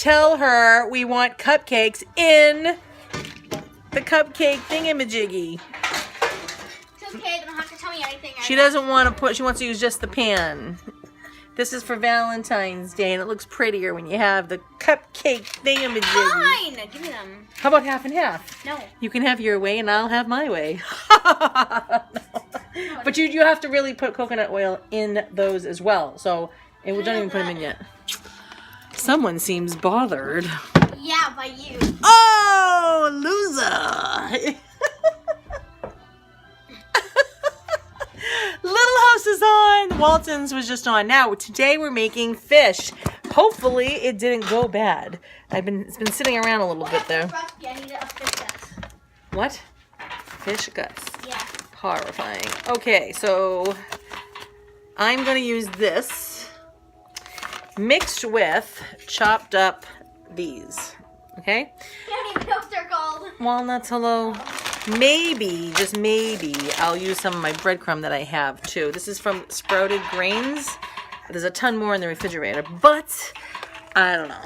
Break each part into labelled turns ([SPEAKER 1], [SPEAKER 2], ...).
[SPEAKER 1] tell her we want cupcakes in the cupcake thingamajiggy.
[SPEAKER 2] It's okay, they don't have to tell me anything.
[SPEAKER 1] She doesn't want to put, she wants to use just the pan. This is for Valentine's Day, and it looks prettier when you have the cupcake thingamajiggy.
[SPEAKER 2] Fine! Give me them.
[SPEAKER 1] How about half and half?
[SPEAKER 2] No.
[SPEAKER 1] You can have your way, and I'll have my way. No. But you have to really put coconut oil in those as well. So, and we don't even put them in yet. Someone seems bothered.
[SPEAKER 2] Yeah, by you.
[SPEAKER 1] Oh, loser! Little House is on. Walton's was just on. Now, today we're making fish. Hopefully, it didn't go bad. It's been sitting around a little bit there.
[SPEAKER 2] I need a fish guts.
[SPEAKER 1] What? Fish guts.
[SPEAKER 2] Yeah.
[SPEAKER 1] Horrifying. Okay, so I'm going to use this mixed with chopped up these. Okay?
[SPEAKER 2] I don't even know what they're called.
[SPEAKER 1] Walnuts, hello. Maybe, just maybe, I'll use some of my breadcrumb that I have too. This is from Sprouted Grains. There's a ton more in the refrigerator, but I don't know.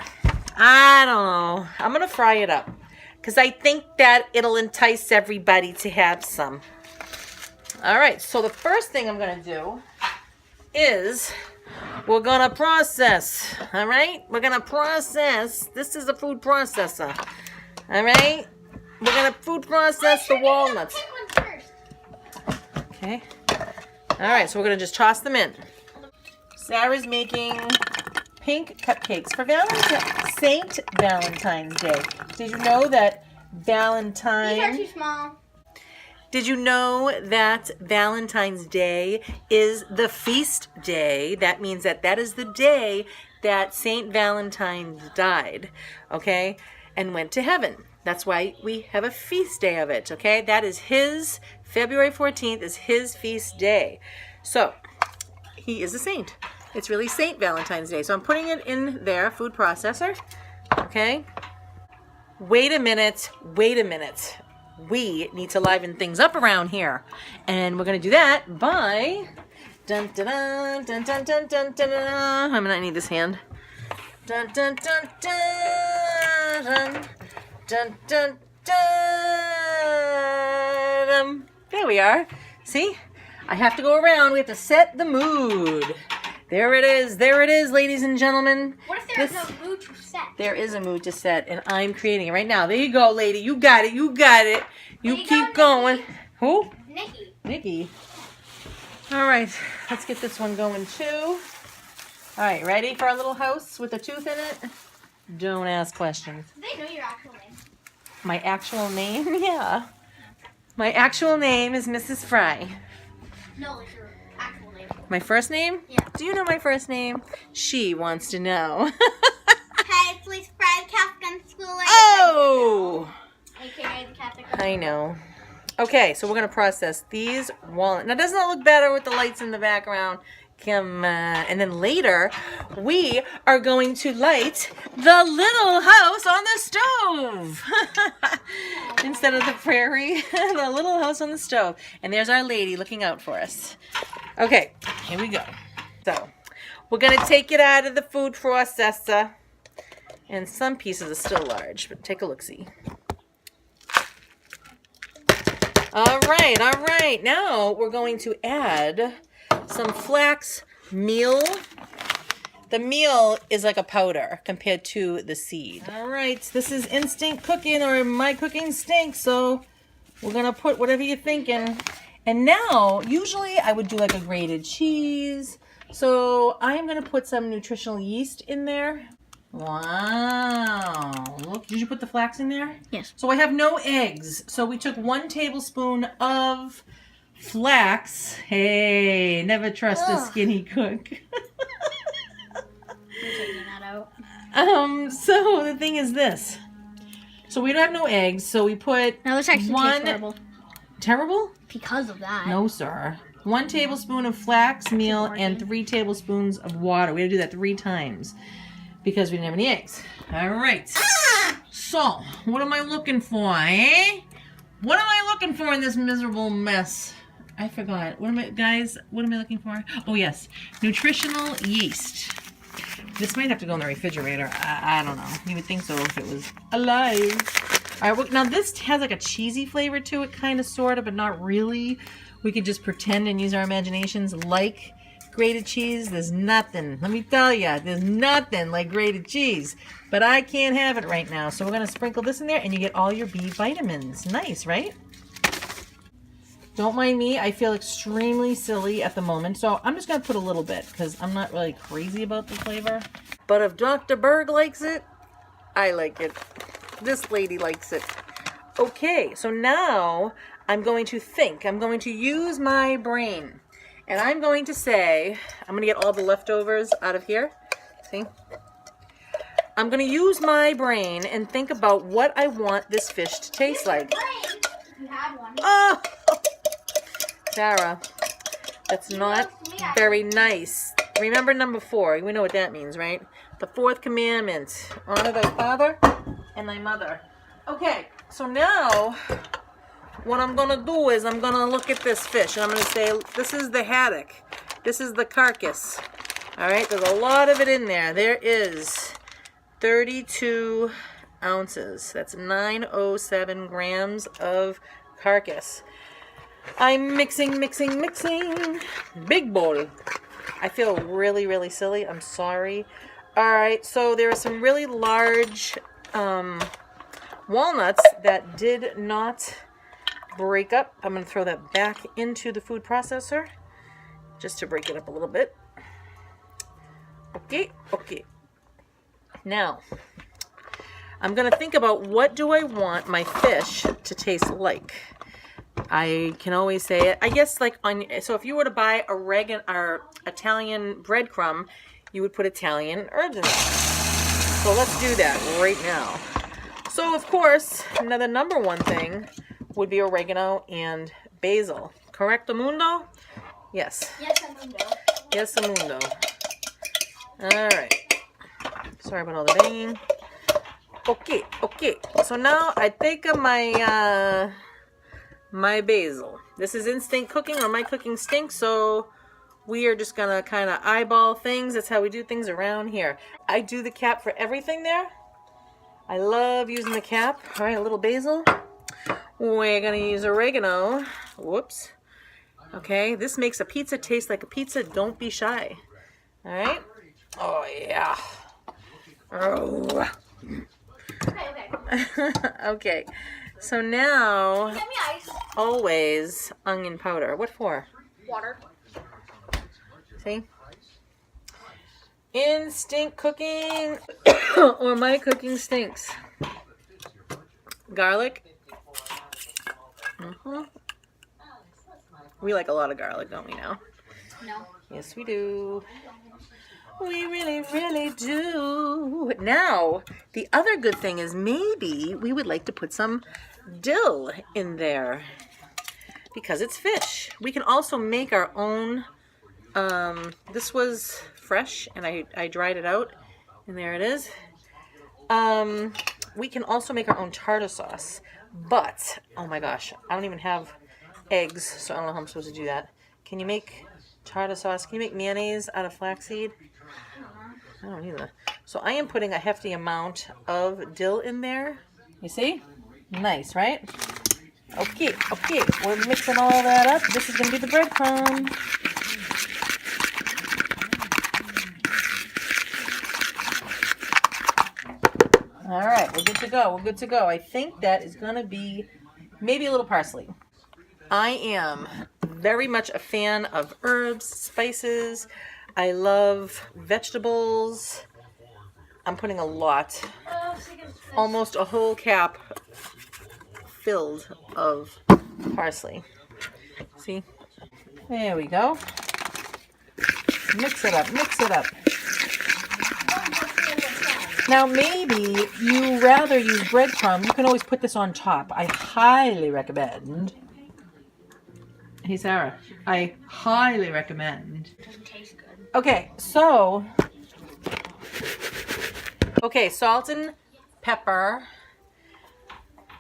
[SPEAKER 1] I'm going to fry it up because I think that it'll entice everybody to have some. All right, so the first thing I'm going to do is we're going to process, all right? We're going to process. This is a food processor, all right? We're going to food process the walnuts. Okay. All right, so we're going to just toss them in. Sarah's making pink cupcakes for Saint Valentine's Day. Did you know that
[SPEAKER 2] These are
[SPEAKER 1] Valentine...
[SPEAKER 2] too small.
[SPEAKER 1] Did you know that Valentine's Day is the feast day? That means that is the day that Saint Valentine died, okay, and went to heaven. That's why we have a feast day of it, okay? That is his, February 14th is his feast day. So, he is a saint. It's really Saint Valentine's Day. So I'm putting it in their food processor, okay? Wait a minute. We need to liven things up around here. And we're going to do that by... Dun, dun, dun, dun, dun, dun, dun, dun, dun. I'm going to need this hand. Dun, dun, dun, dun, dun, dun, dun, dun. There we are. See? I have to go around. We have to set the mood. There it is, ladies and gentlemen.
[SPEAKER 2] What if there's no mood to set?
[SPEAKER 1] There is a mood to set, and I'm creating it right now. There you go, lady. You got it. You keep going. Who? Nikki. All right, let's get this one going too. All right, ready for our little house with a tooth in it? Don't ask questions.
[SPEAKER 2] Do they know your actual name?
[SPEAKER 1] My actual name? Yeah. My actual name is Mrs. Fry.
[SPEAKER 2] No, like your actual name.
[SPEAKER 1] My first name?
[SPEAKER 2] Yeah.
[SPEAKER 1] Do you know my first name? She wants to know.
[SPEAKER 2] Hey, please Fry Catholic School.
[SPEAKER 1] Oh!
[SPEAKER 2] AKA the Catholic.
[SPEAKER 1] I know. Okay, so we're going to process these walnuts. Now, doesn't that look better with the lights in the background? Come on. And then later, we are going to light the little house on the stove. Instead of the prairie, the little house on the stove. And there's our lady looking out for us. Okay, here we go. So, we're going to take it out of the food processor. And some pieces are still large, but take a look-see. All right. Now we're going to add some flax meal. The meal is like a powder compared to the seed. All right, this is instinct cooking, or my cooking stinks, so we're going to put whatever you're thinking. And now, usually I would do like a grated cheese. So I'm going to put some nutritional yeast in there. Wow. Look, did you put the flax in there?
[SPEAKER 2] Yes.
[SPEAKER 1] So I have no eggs. So we took 1 tablespoon of flax. Hey, never trust a skinny cook.
[SPEAKER 2] You're taking that out.
[SPEAKER 1] So the thing is this. So we don't have no eggs, so we put
[SPEAKER 2] Now this actually tastes terrible.
[SPEAKER 1] Terrible?
[SPEAKER 2] Because of that.
[SPEAKER 1] No, sir. 1 tablespoon of flax meal and 3 tablespoons of water. We had to do that 3 times because we didn't have any eggs. All right. So, what am I looking for, eh? What am I looking for in this miserable mess? I forgot. What am I looking for? Oh, yes. Nutritional yeast. This might have to go in the refrigerator. I don't know. You would think so if it was alive. All right, well, now this has like a cheesy flavor to it, kind of, sort of, but not really. We could just pretend and use our imaginations like grated cheese. There's nothing, let me tell you, there's nothing like grated cheese. But I can't have it right now. So we're going to sprinkle this in there and you get all your B vitamins. Nice, right? Don't mind me. I feel extremely silly at the moment. So I'm just going to put a little bit because I'm not really crazy about the flavor. But if Dr. Berg likes it, I like it. This lady likes it. Okay, so now I'm going to think. I'm going to use my brain. And I'm going to say, I'm going to get all the leftovers out of here. See? I'm going to use my brain and think about what I want this fish to taste like.
[SPEAKER 2] You had one.
[SPEAKER 1] Oh! Sarah, that's not very nice. Remember number 4. We know what that means, right? The 4th commandment. Honor thy father and thy mother. Okay, so now what I'm going to do is I'm going to look at this fish and I'm going to say, this is the haddock. This is the carcass. All right, there's a lot of it in there. There is 32 ounces. That's 907 grams of carcass. I'm mixing. Big bowl. I feel really, really silly. I'm sorry. All right, so there are some really large walnuts that did not break up. I'm going to throw that back into the food processor just to break it up a little bit. Okay. Now, I'm going to think about what do I want my fish to taste like. I can always say it. I guess like so if you were to buy oregano or Italian breadcrumb, you would put Italian herbs in it. So let's do that right now. So of course, another number 1 thing would be oregano and basil. Correcto mundo? Yes.
[SPEAKER 2] Yes, amundo.
[SPEAKER 1] Yes, amundo. All right. Sorry about all the banging. Okay. So now I take my my basil. This is instant cooking, or my cooking stinks, so we are just gonna kind of eyeball things. That's how we do things around here. I do the cap for everything there. I love using the cap. All right, a little basil. We're gonna use oregano. Whoops. Okay, this makes a pizza taste like a pizza. Don't be shy. All right. Oh yeah. Oh.
[SPEAKER 2] Okay.
[SPEAKER 1] Okay. So now,
[SPEAKER 2] Get me ice.
[SPEAKER 1] always onion powder. What for?
[SPEAKER 2] Water.
[SPEAKER 1] See? Instinct cooking, or my cooking stinks. Garlic. We like a lot of garlic, don't we now?
[SPEAKER 2] No.
[SPEAKER 1] Yes, we do. We really, really do. Now, the other good thing is maybe we would like to put some dill in there because it's fish. We can also make our own. This was fresh and I dried it out, and there it is. We can also make our own tartar sauce, but oh my gosh, I don't even have eggs, so I don't know how I'm supposed to do that. Can you make tartar sauce? Can you make mayonnaise out of flaxseed? I don't either. So I am putting a hefty amount of dill in there. You see? Nice, right? Okay. We're mixing all that up. This is going to be the breadcrumb. All right, we're good to go. I think that is going to be maybe a little parsley. I am very much a fan of herbs, spices. I love vegetables. I'm putting a lot, almost a whole cap filled of parsley. See? There we go. Mix it up. Now maybe you rather use breadcrumb. You can always put this on top. I highly recommend. Hey Sarah, I highly recommend.
[SPEAKER 2] Doesn't taste good.
[SPEAKER 1] Okay, salt and pepper.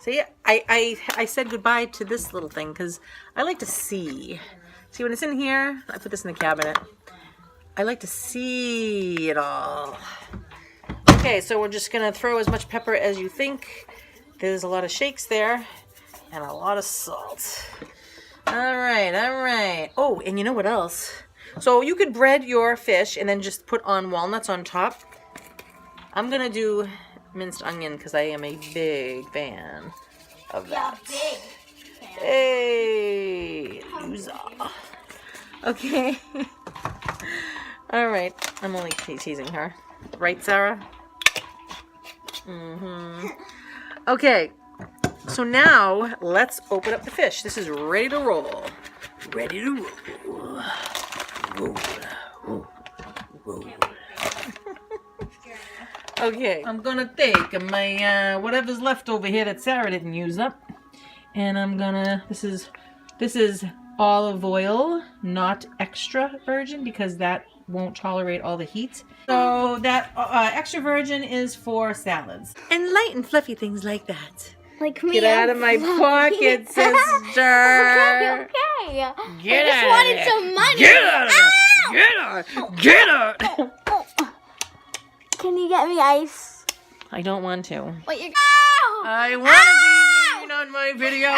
[SPEAKER 1] See, I said goodbye to this little thing because I like to see. See, when it's in here, I put this in the cabinet. I like to see it all. Okay, so we're just gonna throw as much pepper as you think. There's a lot of shakes there and a lot of salt. All right, all right. Oh, and you know what else? So you could bread your fish and then just put on walnuts on top. I'm gonna do minced onion because I am a big fan of that.
[SPEAKER 2] Yeah, big.
[SPEAKER 1] Hey, loser. Okay. All right. I'm only teasing her. Right, Sarah? Mm-hmm. Okay. So now let's open up the fish. This is ready to roll. Ready to roll. Roll. Roll. Roll. Okay. I'm gonna take my whatever's left over here that Sarah didn't use up. And I'm gonna, this is olive oil, not extra virgin because that won't tolerate all the heat. So that extra virgin is for salads. And light and fluffy things like that.
[SPEAKER 2] Like me.
[SPEAKER 1] Get out of my pocket, sister.
[SPEAKER 2] Okay.
[SPEAKER 1] Get
[SPEAKER 2] I just
[SPEAKER 1] out
[SPEAKER 2] wanted
[SPEAKER 1] of
[SPEAKER 2] some money.
[SPEAKER 1] Get out of it. Get out. Get out.
[SPEAKER 2] Can you get me ice?
[SPEAKER 1] I don't want to.
[SPEAKER 2] What you?
[SPEAKER 1] I want to be mean on my video.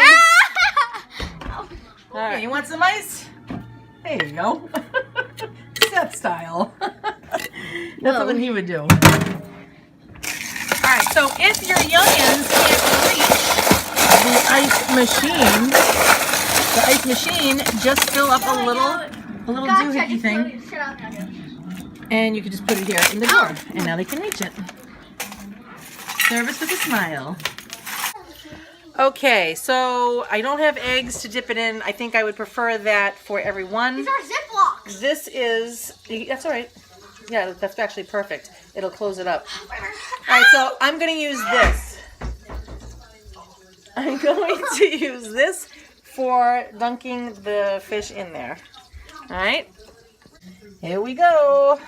[SPEAKER 1] All right, you want some ice? There you go. Seth style. That's something he would do. All right, so if your youngins can't reach the ice machine, just fill up a little doohickey thing, and you can just put it here in the door, and now they can reach it. Service with a smile. Okay, so I don't have eggs to dip it in. I think I would prefer that for everyone.
[SPEAKER 2] These are Ziplocs.
[SPEAKER 1] This is, that's all right. Yeah, that's actually perfect. It'll close it up. All right, so I'm going to use this. I'm going to use this for dunking the fish in there. All right, here we go.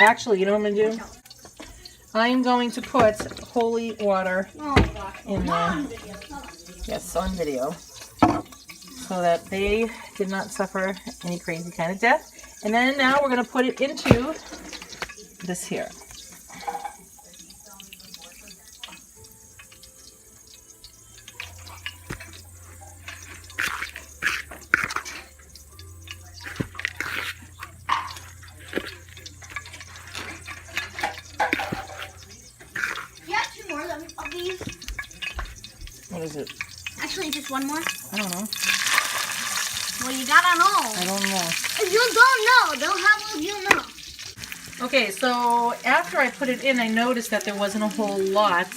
[SPEAKER 1] Actually, you know what I'm going to do? I'm going to put holy water in there. Yes, on video. So that they did not suffer any crazy kind of death. And then now we're going to put it into this here.
[SPEAKER 2] Of these.
[SPEAKER 1] What is it?
[SPEAKER 2] Actually, just one more.
[SPEAKER 1] I don't know.
[SPEAKER 2] Well, you gotta know.
[SPEAKER 1] I don't know.
[SPEAKER 2] If you don't know, how will you know?
[SPEAKER 1] Okay, so after I put it in, I noticed that there wasn't a whole lot,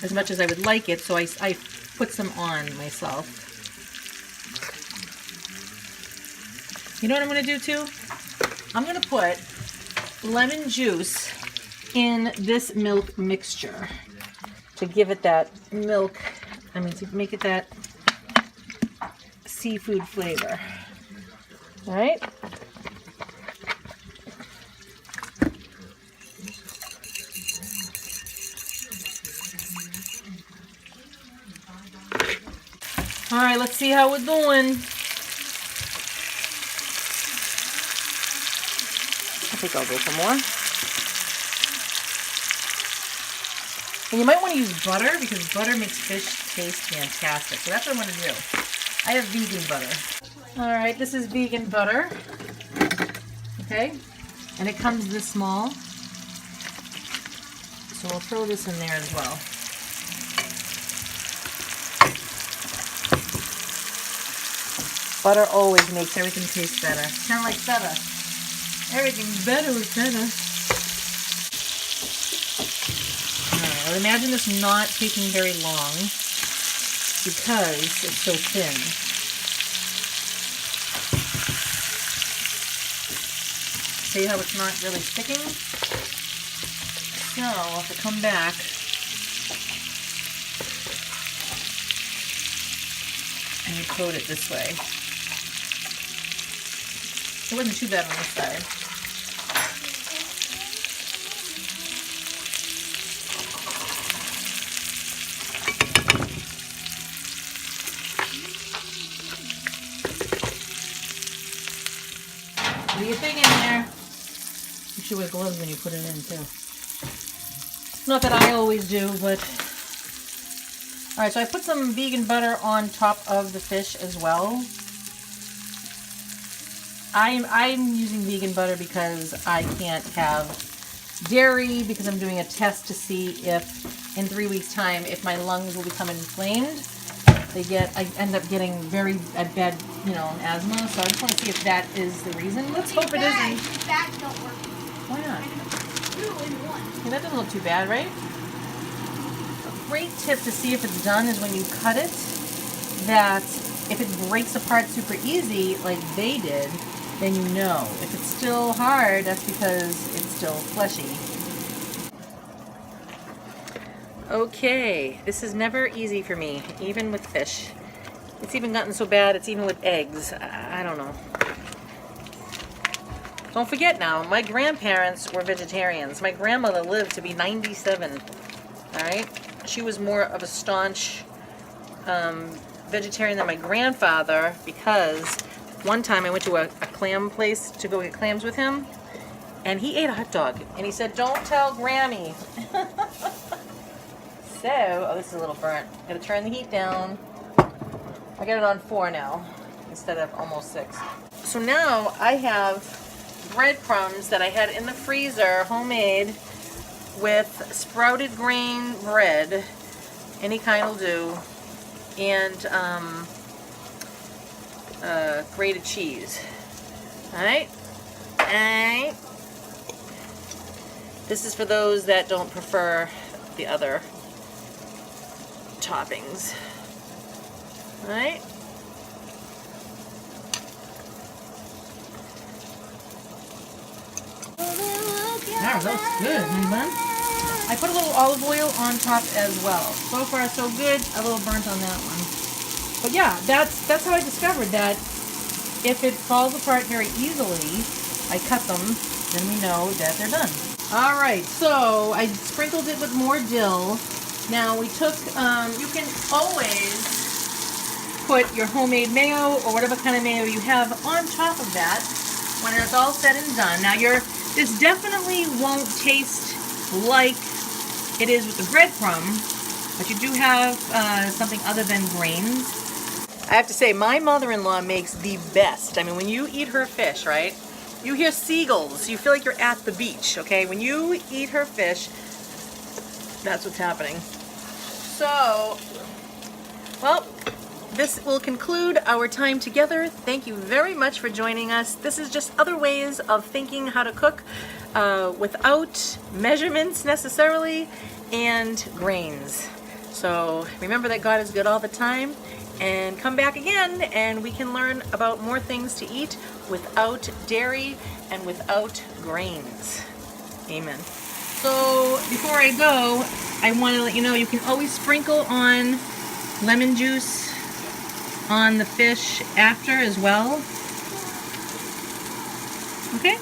[SPEAKER 1] as much as I would like it, so I put some on myself. You know what I'm going to do too? I'm going to put lemon juice in this milk mixture to give it that milk, to make it that seafood flavor. All right? All right, let's see how we're doing. I think I'll go for more. And you might want to use butter because butter makes fish taste fantastic. So that's what I'm going to do. I have vegan butter. All right, this is vegan butter. Okay, and it comes this small. So we'll throw this in there as well. Butter always makes everything taste better. Kind of like feta. Everything's better with feta. Well, imagine this not taking very long because it's so thin. See how it's not really sticking? So I'll have to come back and coat it this way. It wasn't too bad on this side. you wear gloves when you put it in too. Not that I always do, but... Alright, so I put some vegan butter on top of the fish as well. I'm using vegan butter because I can't have dairy, because I'm doing a test to see if in 3 weeks time if my lungs will become inflamed. I end up getting very bad, asthma. So I just want to see if that is the reason. Let's hope it isn't.
[SPEAKER 2] The bags don't work.
[SPEAKER 1] Why not?
[SPEAKER 2] 2 in 1.
[SPEAKER 1] Yeah, that doesn't look too bad, right? A great tip to see if it's done is when you cut it, that if it breaks apart super easy, like they did, then you know. If it's still hard, that's because it's still fleshy. Okay, this is never easy for me, even with fish. It's even gotten so bad, it's even with eggs. I don't know. Don't forget now, my grandparents were vegetarians. My grandmother lived to be 97, all right? She was more of a staunch vegetarian than my grandfather, because one time I went to a clam place to go get clams with him, and he ate a hot dog, and he said, "Don't tell Grammy." So, oh, this is a little burnt. Gotta turn the heat down. I got it on 4 now, instead of almost 6. So now I have breadcrumbs that I had in the freezer, homemade, with sprouted grain bread, any kind will do, and grated cheese. Alright? Alright. This is for those that don't prefer the other toppings. Alright? That looks good, honey bun. I put a little olive oil on top as well. So far so good. A little burnt on that one. But yeah, that's how I discovered that if it falls apart very easily, I cut them, then we know that they're done. Alright, so I sprinkled it with more dill. Now we took, you can always put your homemade mayo or whatever kind of mayo you have on top of that when it's all said and done. Now this definitely won't taste like it is with the breadcrumb, but you do have something other than grains. I have to say, my mother-in-law makes the best. I mean, when you eat her fish, right? You hear seagulls. You feel like you're at the beach, okay? When you eat her fish, that's what's happening. So, well, this will conclude our time together. Thank you very much for joining us. This is just other ways of thinking how to cook without measurements necessarily and grains. So remember that God is good all the time, and come back again and we can learn about more things to eat without dairy and without grains. Amen. So before I go, I want to let you know you can always sprinkle on lemon juice on the fish after as well. Okay?